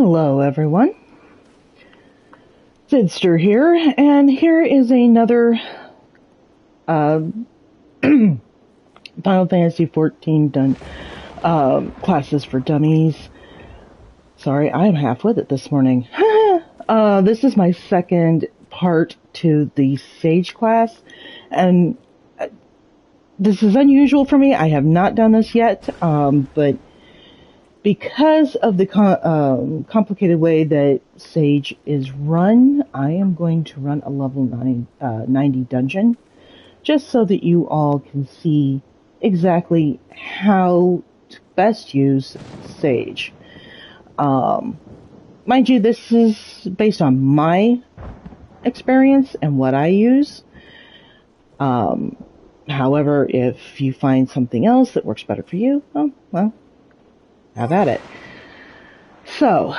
Hello everyone, Vidster here, and here is another Final Fantasy XIV classes for dummies. Sorry, I am half with it this morning. This is my second part to the Sage class, and this is unusual for me. I have not done this yet, but because of the complicated way that Sage is run, I am going to run a level 90 dungeon, just so that you all can see exactly how to best use Sage. Mind you, this is based on my experience and what I use. However, if you find something else that works better for you, well, have at it. So,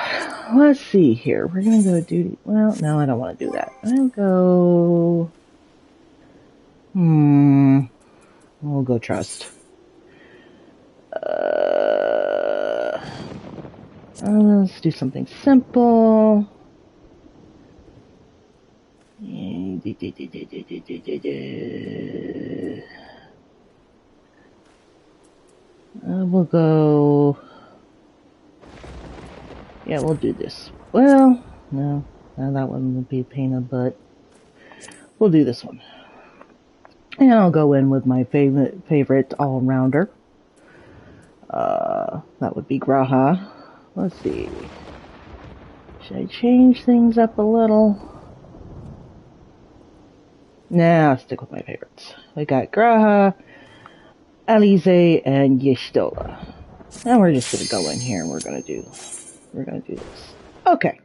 let's see here. We're going to go duty. Well, no, I don't want to do that. I'll go... We'll go trust. Let's do something simple. We'll go... Yeah, we'll do this. Well, no, that one would be a pain in the butt. We'll do this one. And I'll go in with my favorite all-rounder. That would be G'raha. Let's see. Should I change things up a little? Nah, I'll stick with my favorites. We got G'raha, Alisaie, and Y'shtola. And we're just gonna go in here and we're gonna do this. Okay.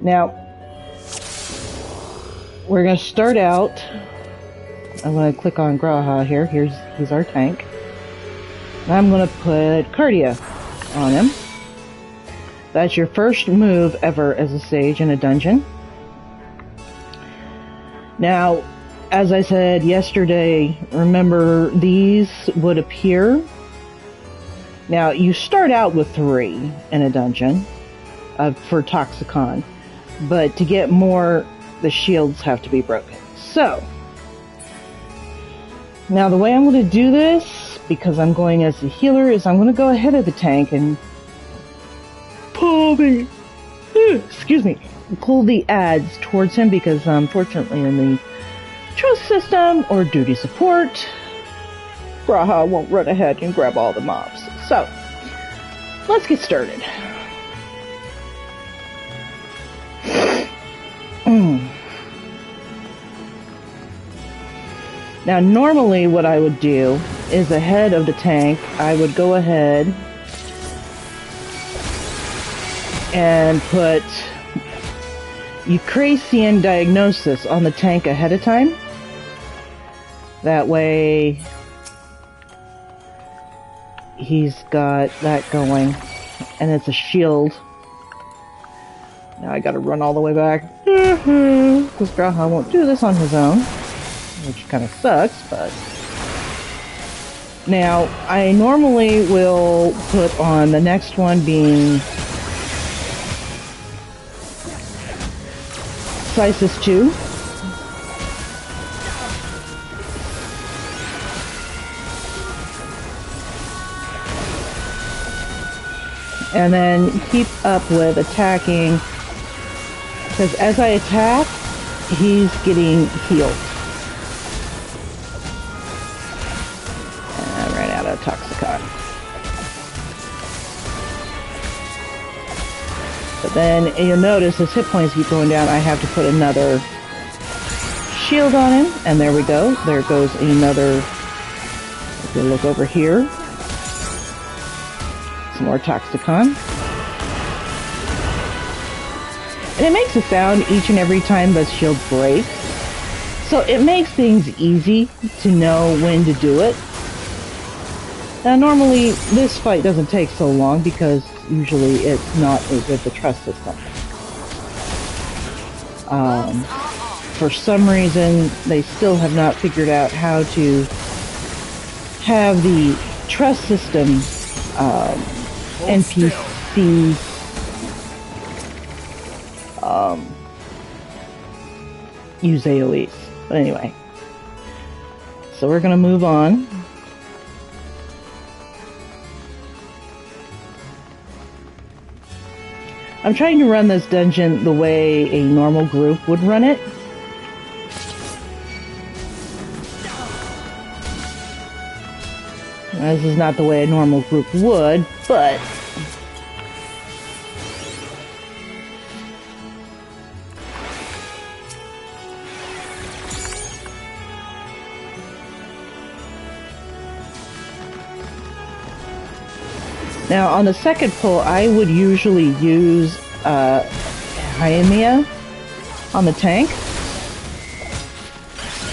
Now, we're going to start out. I'm going to click on G'raha here. Here's our tank. And I'm going to put Cardia on him. That's your first move ever as a Sage in a dungeon. Now, as I said yesterday, remember these would appear. Now, you start out with 3 in a dungeon for Toxicon. But to get more, the shields have to be broken. So, now the way I'm going to do this, because I'm going as the healer, is I'm going to go ahead of the tank and pull the adds towards him, because unfortunately in the trust system or duty support, G'raha won't run ahead and grab all the mobs. So, let's get started. Now, normally what I would do is ahead of the tank, I would go ahead and put Eucrasian Diagnosis on the tank ahead of time. That way, he's got that going, and it's a shield. Now I gotta run all the way back, because G'raha won't do this on his own, which kind of sucks, but... Now, I normally will put on the next one being Sysis 2. And then keep up with attacking, because as I attack, he's getting healed. And I ran out of Toxicon. But then you'll notice his hit points keep going down. I have to put another shield on him, and there we go. There goes another. If you look over here, some more Toxicon. And it makes a sound each and every time the shield breaks. So it makes things easy to know when to do it. Now normally this fight doesn't take so long because usually it's not with the trust system. for some reason, they still have not figured out how to have the trust system NPCs use AoEs. But anyway, so we're gonna move on. I'm trying to run this dungeon the way a normal group would run it. Now, this is not the way a normal group would, but now on the second pull, I would usually use Haimia on the tank,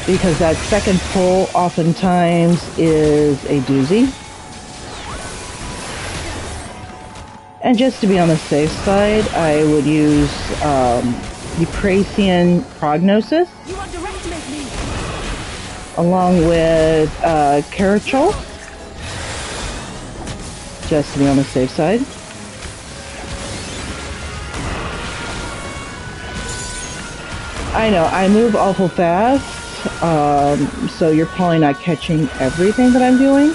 because that second pull oftentimes is a doozy. And just to be on the safe side, I would use Eucrasian Prognosis along with Carachol, just to be on the safe side. I know, I move awful fast, so you're probably not catching everything that I'm doing.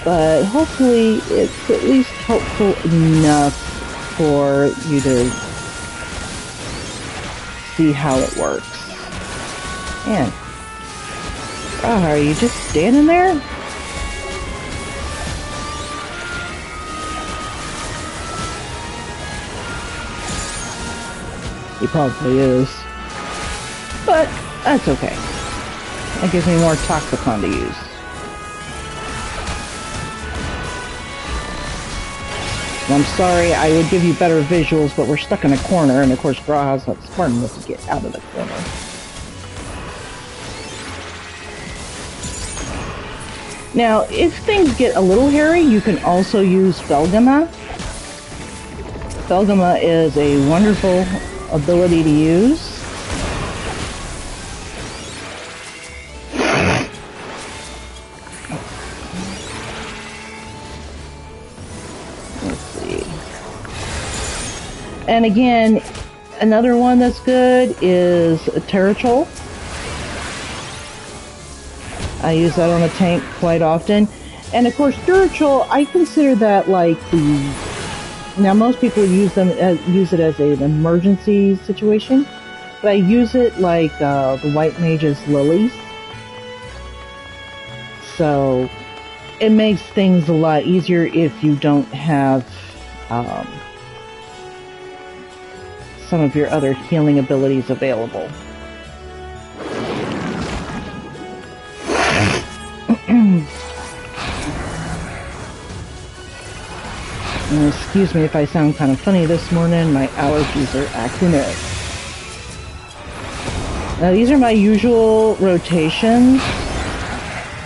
But hopefully it's at least helpful enough for you to see how it works. Man, are you just standing there? He probably is. But that's okay. That gives me more Toxicon to use. I'm sorry, I would give you better visuals, but we're stuck in a corner, and of course G'raha's not smart enough to get out of the corner. Now, if things get a little hairy, you can also use Felgama. Felgama is a wonderful ability to use. And again, another one that's good is Terrachol. I use that on a tank quite often. And of course, Terrachol, I consider that like the... Now, most people use it as an emergency situation, but I use it like the White Mage's lilies. So, it makes things a lot easier if you don't have... some of your other healing abilities available. Excuse me if I sound kind of funny this morning, my allergies are acting up. Now these are my usual rotations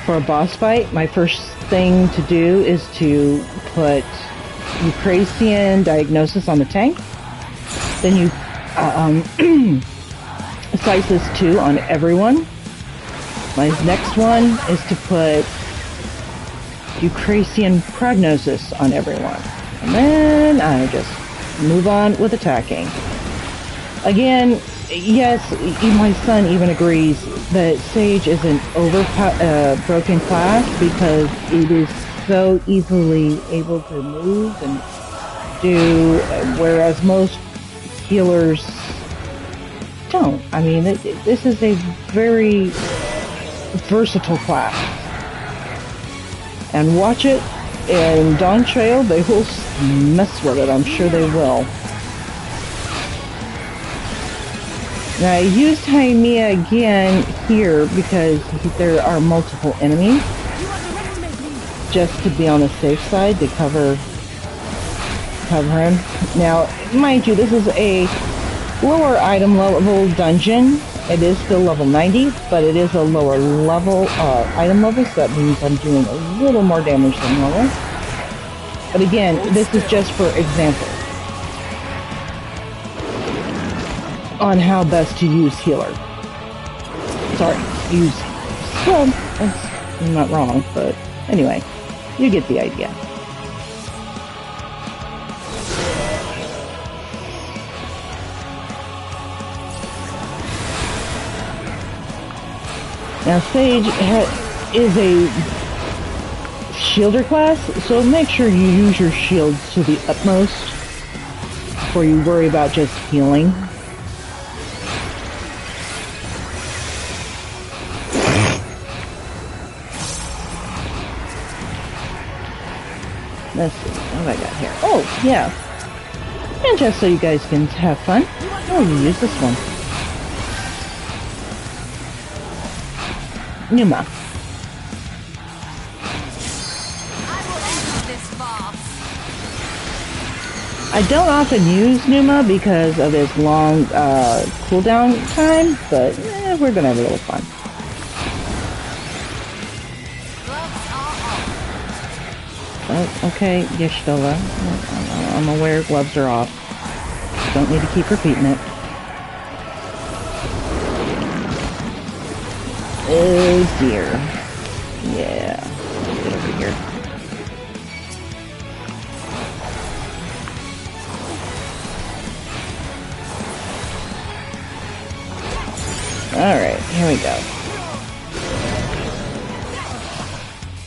for a boss fight. My first thing to do is to put Eucrasian Diagnosis on the tank. Then you Sysis 2 on everyone. My next one is to put Eucrasian Prognosis on everyone. And then I just move on with attacking. Again, yes, my son even agrees that Sage is an broken class because it is so easily able to move and do, whereas most healers don't. I mean, this is a very versatile class. And watch it in Dawntrail, they will mess with it. I'm sure they will. Now, I used Haimia again here because there are multiple enemies. Just to be on the safe side to cover him. Now, mind you, this is a lower item level dungeon. It is still level 90, but it is a lower level item level, so that means I'm doing a little more damage than normal. But again, this is just for example. on how best to use healer. Sorry, use... Well, I'm not wrong, but anyway, you get the idea. Now, Sage is a shielder class, so make sure you use your shields to the utmost before you worry about just healing. Let's see, what have I got here? Oh, yeah. And just so you guys can have fun, oh, you use this one. Numa. I don't often use Numa because of its long cooldown time, but we're gonna have a little fun. Oh, okay, Y'shtola. I'm aware gloves are off. Don't need to keep repeating it. Oh dear. Yeah. Get over here. Alright, here we go.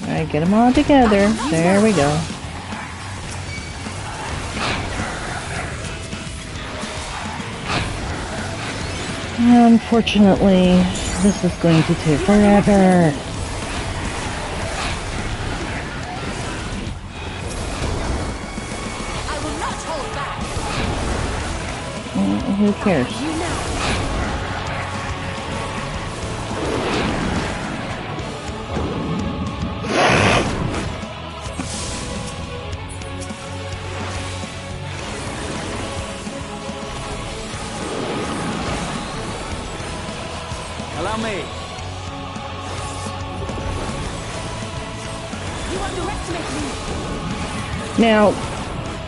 Alright, get them all together. There we go. Unfortunately, this is going to take forever. I will not hold back. Who cares? Allow me. You underestimate me. Now,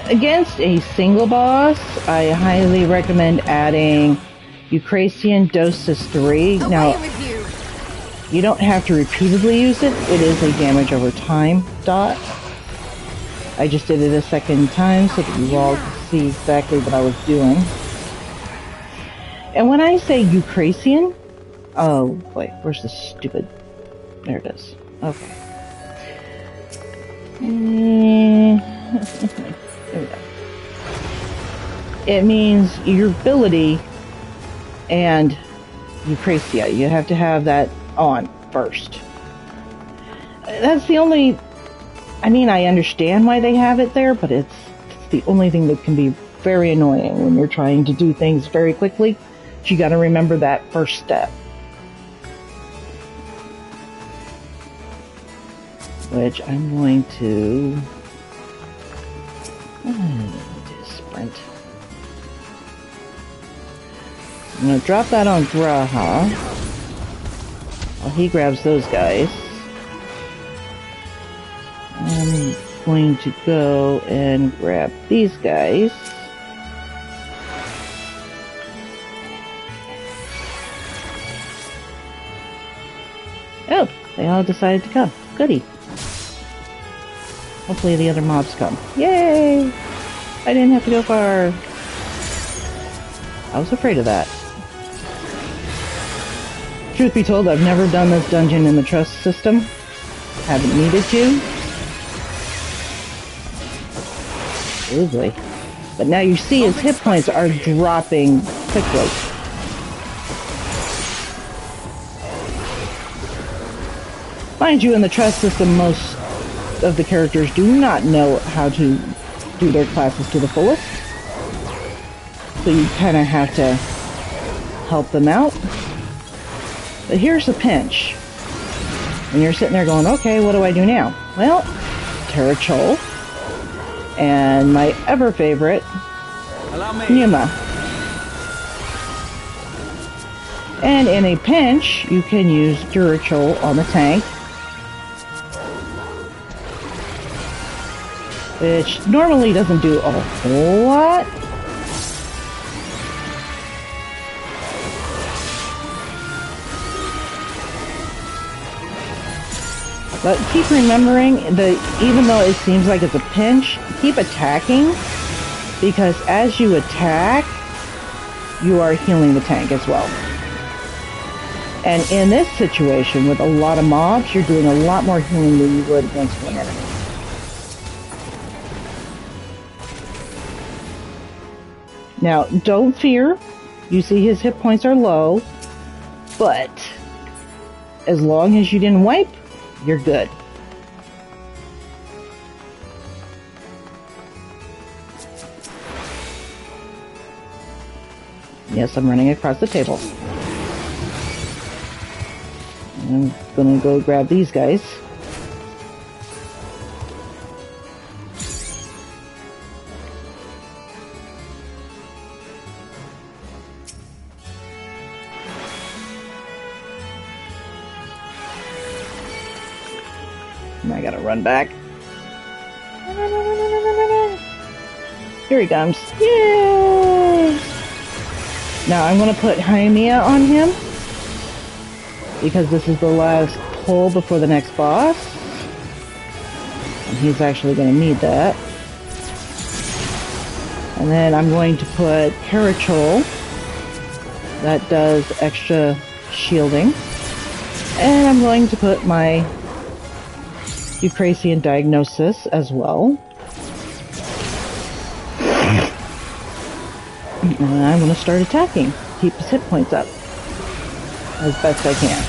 against a single boss, I highly recommend adding Eucrasian Dosis 3. Now, you don't have to repeatedly use it. It is a damage over time dot. I just did it a second time so that you all can see exactly what I was doing. And when I say Eucrasian, oh, wait, where's the stupid... There it is. Okay. There we go. It means your ability and Eucrasia. You have to have that on first. That's the only... I mean, I understand why they have it there, but it's the only thing that can be very annoying when you're trying to do things very quickly. You gotta remember that first step. Which I'm going to do sprint. I'm going to drop that on Graha while he grabs those guys. I'm going to go and grab these guys. Oh, they all decided to come. Goody. Hopefully the other mobs come. Yay! I didn't have to go far. I was afraid of that. Truth be told, I've never done this dungeon in the trust system. Haven't needed to. Oh boy. But now you see his hit points are dropping quickly. Mind you, in the trust system, most of the characters do not know how to do their classes to the fullest. So you kind of have to help them out. But here's the pinch. And you're sitting there going, okay, what do I do now? Well, Terrachol. And my ever favorite, Numa. And in a pinch, you can use Durachol on the tank. Which normally doesn't do a whole lot. But keep remembering that even though it seems like it's a pinch, keep attacking, because as you attack, you are healing the tank as well. And in this situation, with a lot of mobs, you're doing a lot more healing than you would against one enemy. Now, don't fear. You see his hit points are low, but as long as you didn't wipe, you're good. Yes, I'm running across the table. I'm gonna go grab these guys. And I gotta run back. Here he comes. Yay! Now I'm gonna put Haimiya on him, because this is the last pull before the next boss. And he's actually gonna need that. And then I'm going to put Parachol. That does extra shielding. And I'm going to put my Eucrasian Diagnosis as well. And I'm going to start attacking. Keep his hit points up as best I can.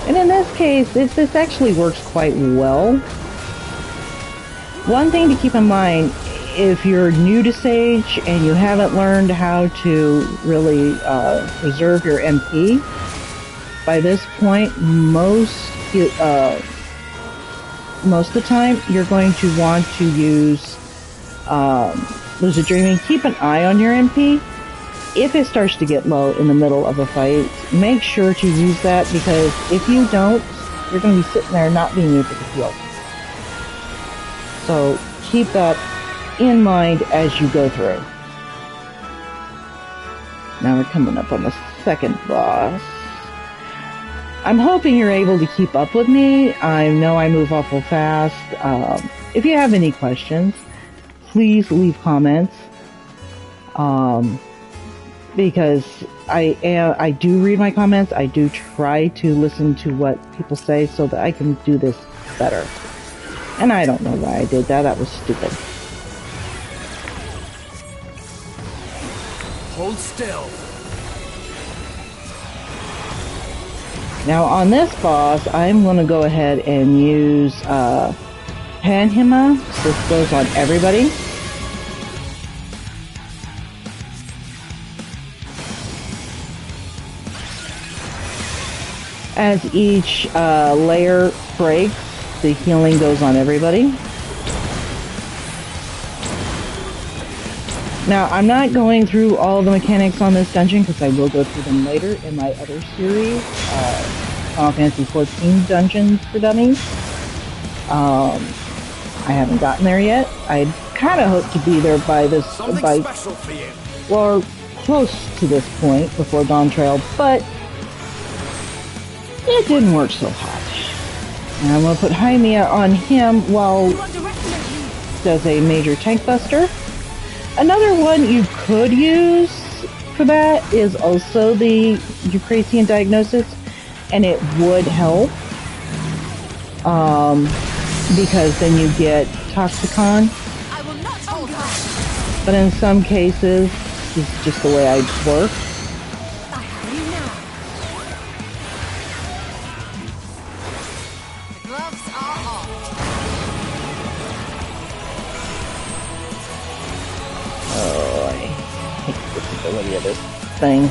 And in this case, this actually works quite well. One thing to keep in mind, if you're new to Sage and you haven't learned how to really preserve your MP, by this point, most of the time, you're going to want to use Lucid Dreaming. Keep an eye on your MP. If it starts to get low in the middle of a fight, make sure to use that, because if you don't, you're going to be sitting there not being able to heal. So keep that in mind as you go through. Now we're coming up on the second boss. I'm hoping you're able to keep up with me. I know I move awful fast. If you have any questions, please leave comments. Because I do read my comments. I do try to listen to what people say so that I can do this better. And I don't know why I did that. That was stupid. Hold still. Now on this boss, I'm going to go ahead and use Haimiya. So this goes on everybody. As each layer breaks, the healing goes on everybody. Now, I'm not going through all the mechanics on this dungeon because I will go through them later in my other series, Final Fantasy XIV Dungeons for Dummies. I haven't gotten there yet. I kind of hope to be there by this, well, close to this point before Dawn Trail, but it didn't work so hot. And I'm going to put Haimiya on him while does a major tank buster. Another one you could use for that is also the Eucrasian Diagnosis, and it would help because then you get Toxicon. I will not hold back. But in some cases, this is just the way I work. I have you now. The gloves are off. Oh, I hate the disability of this thing.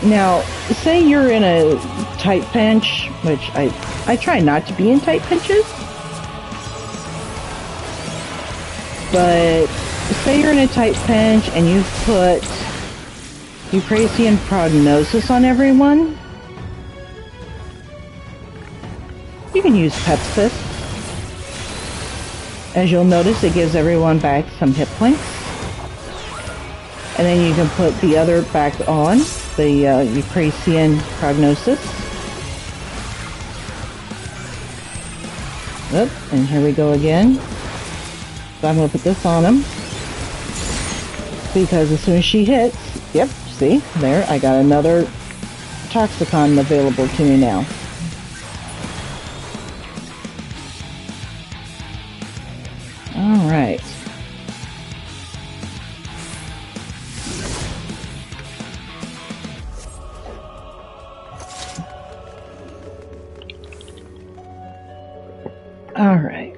Now, say you're in a tight pinch, which I try not to be in tight pinches, but say you're in a tight pinch and you've put Eucrasian Prognosis on everyone. You can use Pepsis. As you'll notice, it gives everyone back some hit points. And then you can put the other back on, the Eucrasian Prognosis. Oop, and here we go again. So I'm going to put this on him. Because as soon as she hits, yep, see, there, I got another Toxicon available to me now. Alright. Alright.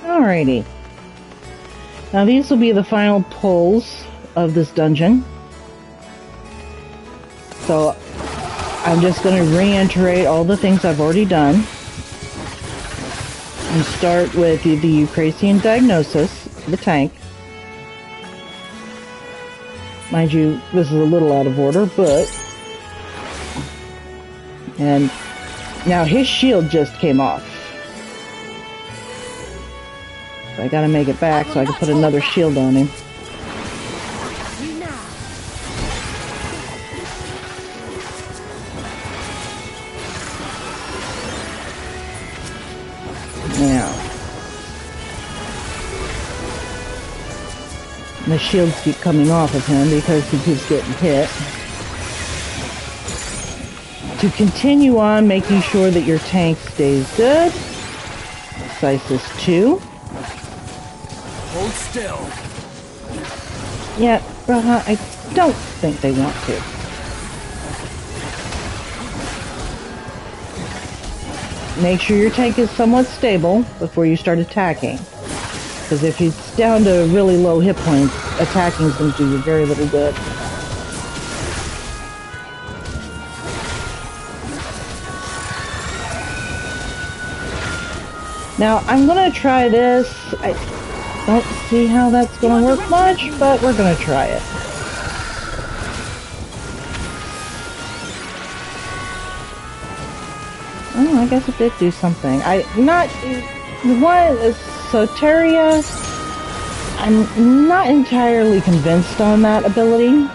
Alrighty. Now these will be the final pulls of this dungeon. So I'm just going to reiterate all the things I've already done. And start with the Eucrasian Diagnosis, the tank. Mind you, this is a little out of order, but... And now his shield just came off. So I gotta make it back so I can put another shield on him. Now, the shields keep coming off of him because he keeps getting hit. To continue on making sure that your tank stays good, Sysis 2. Hold still. Yeah, Raha, I don't think they want to. Make sure your tank is somewhat stable before you start attacking. Because if it's down to really low hit points, attacking is going to do you very little good. Now, I'm going to try this. I don't see how that's going to work much, but we're going to try it. Oh, I guess it did do something. Soteria, I'm not entirely convinced on that ability.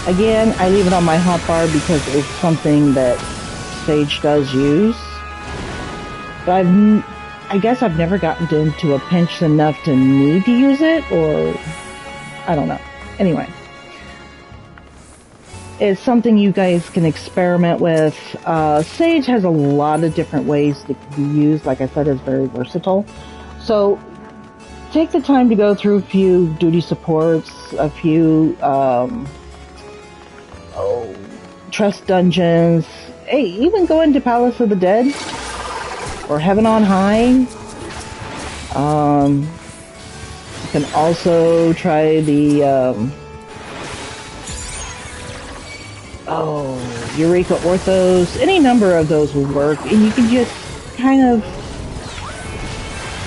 Again, I leave it on my hotbar because it's something that Sage does use. But I guess I've never gotten into a pinch enough to need to use it, or I don't know. Anyway. It's something you guys can experiment with. Sage has a lot of different ways that can be used. Like I said, it's very versatile. So take the time to go through a few duty supports, a few trust dungeons. Hey, even go into Palace of the Dead or Heaven on High. You can also try the Eureka Orthos. Any number of those will work, and you can just kind of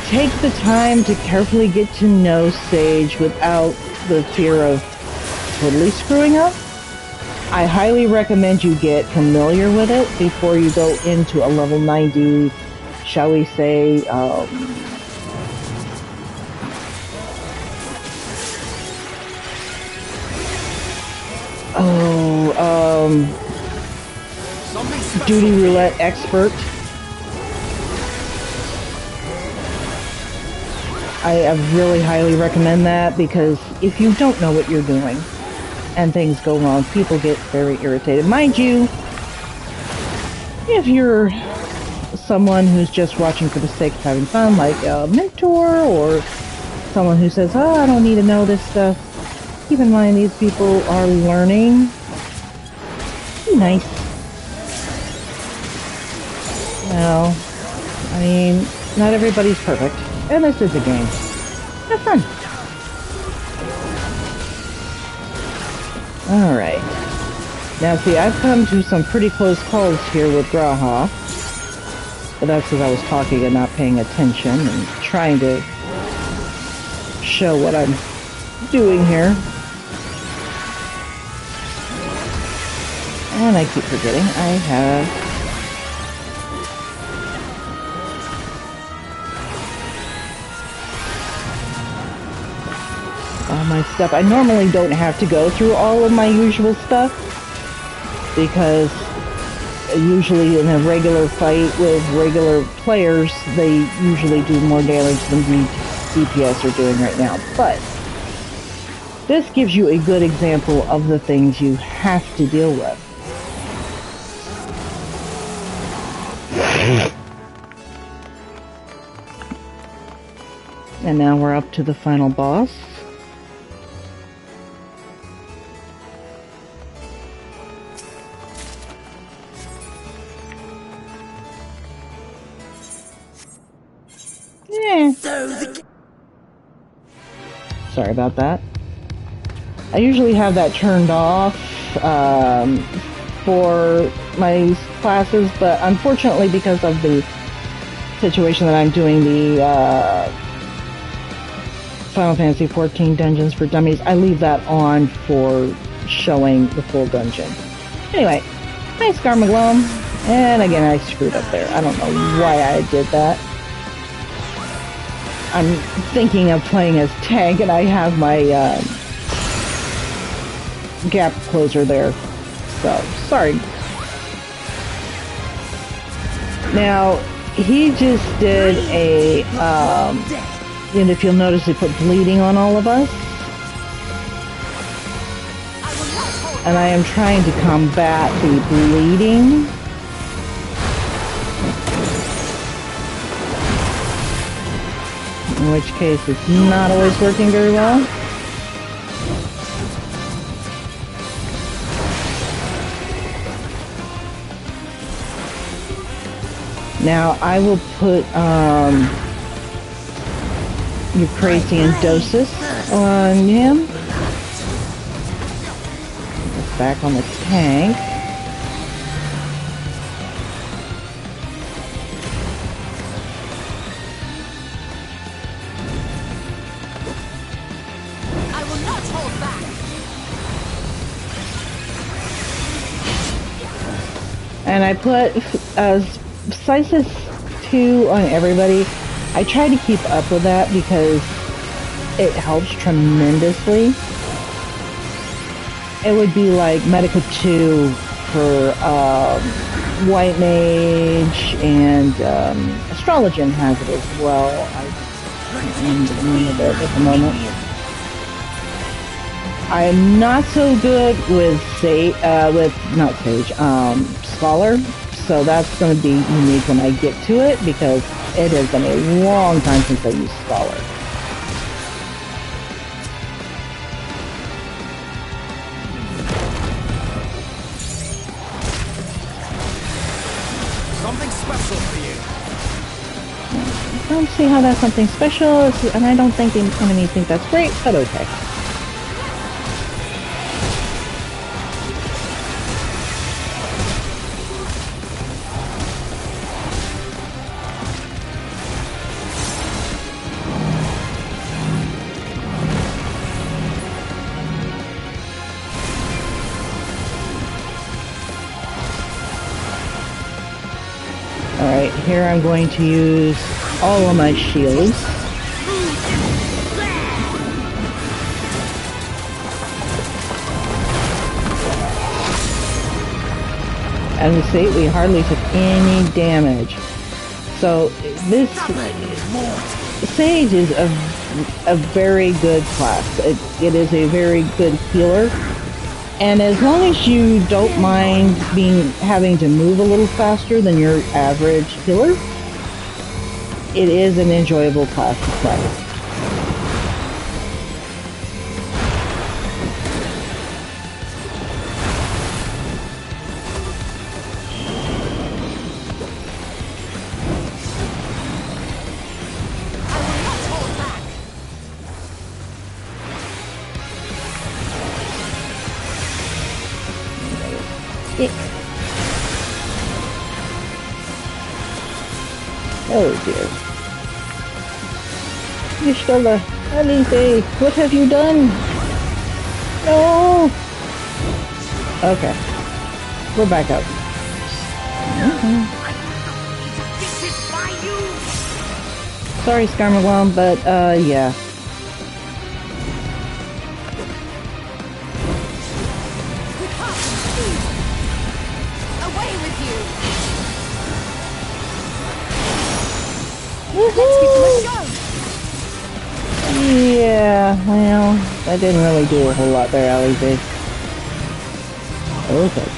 take the time to carefully get to know Sage without the fear of totally screwing up. I highly recommend you get familiar with it before you go into a level 90, shall we say, Duty Roulette Expert. I really highly recommend that, because if you don't know what you're doing and things go wrong, people get very irritated. Mind you, if you're someone who's just watching for the sake of having fun, like a mentor or someone who says, oh, I don't need to know this stuff, keep in mind these people are learning. Be nice. Well, I mean, not everybody's perfect. And this is a game. Have fun. Alright. Now see, I've come to some pretty close calls here with Graha. But that's because I was talking and not paying attention and trying to show what I'm doing here. And I keep forgetting I have all my stuff. I normally don't have to go through all of my usual stuff because usually in a regular fight with regular players, they usually do more damage than DPS are doing right now. But this gives you a good example of the things you have to deal with. And now we're up to the final boss. Sorry about that. I usually have that turned off for my classes, but unfortunately because of the situation that I'm doing the Final Fantasy XIV Dungeons for Dummies, I leave that on for showing the full dungeon. Anyway, hi Scarmaglome, and again I screwed up there. I don't know why I did that. I'm thinking of playing as tank, and I have my gap closer there. So, sorry. Now, he just did a, and if you'll notice, he put bleeding on all of us. And I am trying to combat the bleeding. In which case, it's not always working very well. Now, I will put Eucrasian Dosis on him. Back on the tank. And I put Sysis 2 on everybody. I try to keep up with that because it helps tremendously. It would be like Medica 2 for White Mage, and Astrologian has it as well. I can't remember the name of it at the moment. I'm not so good with Scholar, so that's going to be unique when I get to it because it has been a long time since I used Scholar. Something special for you. I don't see how that's something special, and I don't think the enemies think that's great, but okay. Alright, here I'm going to use all of my shields. And you see, we hardly took any damage. So, this Sage is a very good class. It is a very good healer. And as long as you don't mind having to move a little faster than your average healer, it is an enjoyable class to play. Ick. Oh dear. Y'shtola, Alize, what have you done? No! Okay. We're back up. Sorry, Skarmalom, but, yeah. Away with you! Woohoo! Let's go! Yeah, well, that didn't really do a whole lot there, Alize. Okay.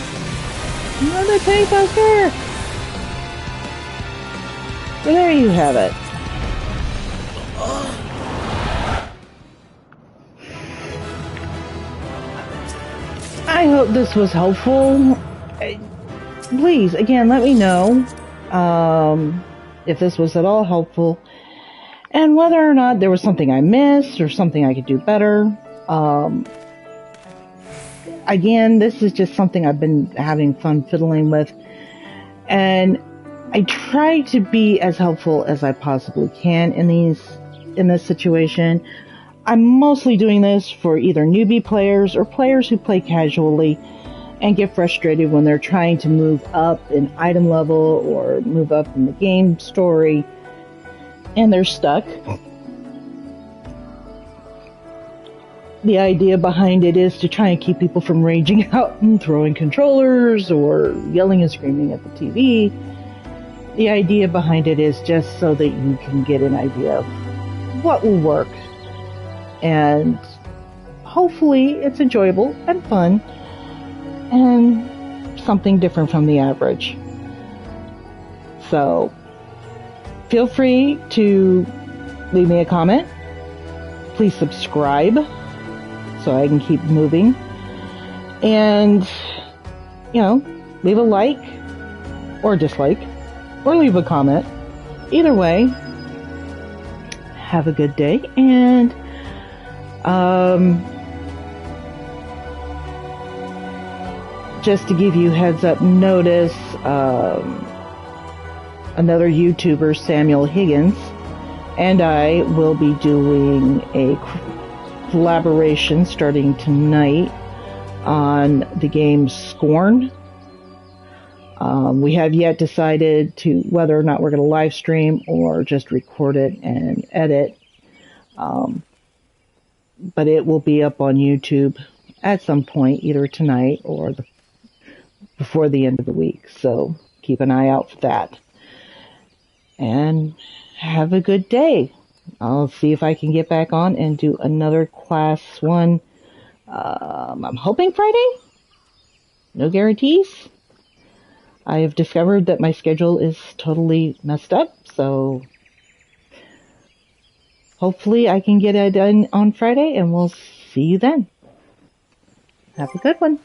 Another tank buster! So there you have it. I hope this was helpful. Please, again, let me know if this was at all helpful and whether or not there was something I missed or something I could do better. Again, this is just something I've been having fun fiddling with, and I try to be as helpful as I possibly can in this situation. I'm mostly doing this for either newbie players or players who play casually and get frustrated when they're trying to move up in item level or move up in the game story and they're stuck. The idea behind it is to try and keep people from raging out and throwing controllers or yelling and screaming at the TV. The idea behind it is just so that you can get an idea of what will work. And hopefully it's enjoyable and fun and something different from the average. So feel free to leave me a comment. Please subscribe so I can keep moving. And, leave a like or dislike or leave a comment. Either way, have a good day. And just to give you heads up notice, another YouTuber, Samuel Higgins, and I will be doing a collaboration starting tonight on the game Scorn. We have yet decided to whether or not we're going to live stream or just record it and edit. But it will be up on YouTube at some point, either tonight or before the end of the week. So keep an eye out for that. And have a good day. I'll see if I can get back on and do another class 1. I'm hoping Friday. No guarantees. I have discovered that my schedule is totally messed up, so hopefully I can get it done on Friday, and we'll see you then. Have a good one.